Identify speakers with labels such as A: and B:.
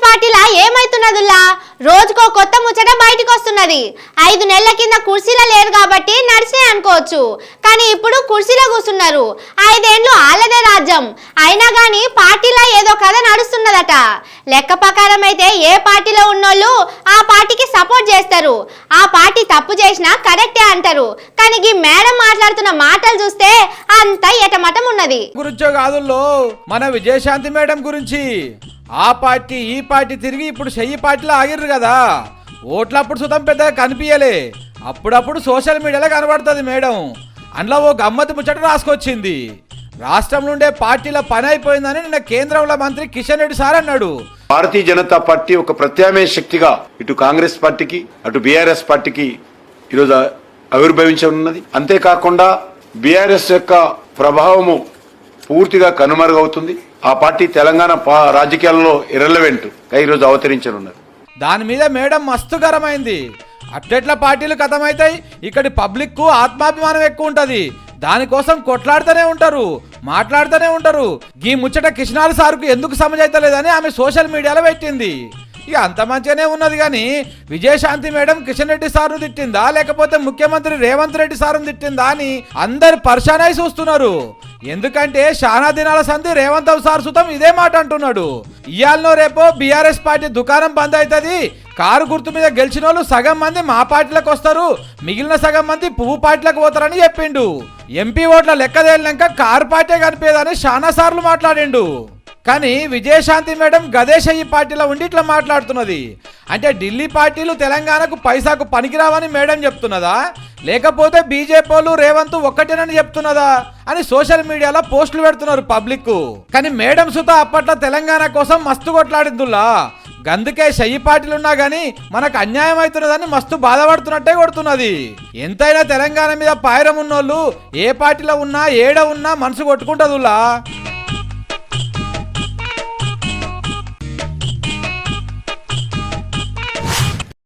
A: పార్టీలా ఏమైతున్నదిలా రోజుకో కొత్త ముచ్చట బయటికి వస్తున్నది. 5 నెలల కింద కుర్చీలో లేరు కాబట్టి నడిచినాయి అనుకోవచ్చు, కానీ ఇప్పుడు కుర్చీలో కూర్చున్నారు. 5 ఏళ్ళు ఆలదే రాజ్యం అయినా గానీ పార్టీలో ఏదో కథ నడుస్తున్నదట. లెక్క ప్రకారం అయితే ఏ పార్టీలో ఉన్నోళ్ళు ఆ పార్టీకి సపోర్ట్ చేస్తారు, ఆ పార్టీ తప్పు చేసినా కరెక్టే అంటారు. కానీ ఈ మేడం మాట్లాడుతున్న మాటలు చూస్తే అంత ఎటమటం ఉన్నది.
B: గురించో కాదుల్లో మన విజయశాంతి మేడం గురించి ఆ పార్టీ ఈ పార్టీ తిరిగి ఇప్పుడు చెయ్యి పార్టీలో ఆగిర్రు కదా. ఓట్లప్పుడు సుతం పెద్దగా కనిపించలే, అప్పుడప్పుడు సోషల్ మీడియాలో కనబడుతుంది మేడం. అందులో ఓ గమ్మతి ముచ్చట రాసుకొచ్చింది. రాష్ట్రం నుండే పార్టీల పని అయిపోయిందని నిన్న కేంద్రంలో మంత్రి కిషన్ రెడ్డి సార్ అన్నాడు.
C: భారతీయ జనతా పార్టీ ఒక ప్రత్యామ్నాయ శక్తిగా ఇటు కాంగ్రెస్ పార్టీకి అటు బీఆర్ఎస్ పార్టీకి ఈరోజు ఆవిర్భవించనున్నది. అంతేకాకుండా బీఆర్ఎస్ యొక్క ప్రభావము పూర్తిగా కనుమరుగవుతుంది. ఆ పార్టీ తెలంగాణ రాజకీయాల్లో ఇర్రెలవెంట్ గా ఈరోజు అవతరించనున్నది.
B: దాని మీద మేడం మస్తు గరమైంది. అట్లెట్ల పార్టీలు కథమవుతాయి, ఇక్కడి పబ్లిక్ కు ఆత్మాభిమానం ఎక్కువ ఉంటది, దానికోసం కొట్లాడుతూనే ఉంటారు, మాట్లాడుతూనే ఉంటారు. ఈ ముచ్చట కిషనాల్ సార్కు ఎందుకు సమజైతలేదని ఆమె సోషల్ మీడియాలో పెట్టింది. ఇక అంత మంచిగానే ఉన్నది కానీ విజయశాంతి మేడం కిషన్ రెడ్డి సార్ను తిట్టిందా లేకపోతే ముఖ్యమంత్రి రేవంత్ రెడ్డి సార్ను తిట్టిందా అని అందరు పరిశానై చూస్తున్నారు. ఎందుకంటే శానా దినాల సంధి రేవంత్ సార్ సుతం ఇదే మాట అంటున్నాడు. ఇయాలనో రేపో బీఆర్ఎస్ పార్టీ దుకాణం బంద్ అవుతుంది, కారు గుర్తు మీద గెలిచిన వాళ్ళు సగం మంది మా పార్టీలకు వస్తారు, మిగిలిన సగం మంది పువ్వు పార్టీలకు పోతారని చెప్పిండు. ఎంపీ ఓట్ల లెక్క తేలినాక కారు పార్టీ కనిపేదని శానా సార్లు మాట్లాడిండు. కానీ విజయశాంతి మేడం గదేశయ్యి పార్టీలో ఉండి ఇట్లా మాట్లాడుతున్నది. అంటే ఢిల్లీ పార్టీలు తెలంగాణకు పైసాకు పనికిరావని మేడం చెప్తున్నదా లేకపోతే బీజేపీ వాళ్ళు రేవంత్ ఒక్కటేనని చెప్తున్నదా అని సోషల్ మీడియాలో పోస్టులు పెడుతున్నారు పబ్లిక్. కానీ మేడం సుత అప్పట్లో తెలంగాణ కోసం మస్తు కొట్లాడిందుల్లా. గందుకే షయ్యి పార్టీలు ఉన్నా గానీ మనకు అన్యాయం అవుతున్నదని మస్తు బాధపడుతున్నట్టే కొడుతున్నది. ఎంతైనా తెలంగాణ మీద పాయరం ఉన్నోళ్ళు ఏ పార్టీలో ఉన్నా ఏడ ఉన్నా మనసు కొట్టుకుంటదుల్లా.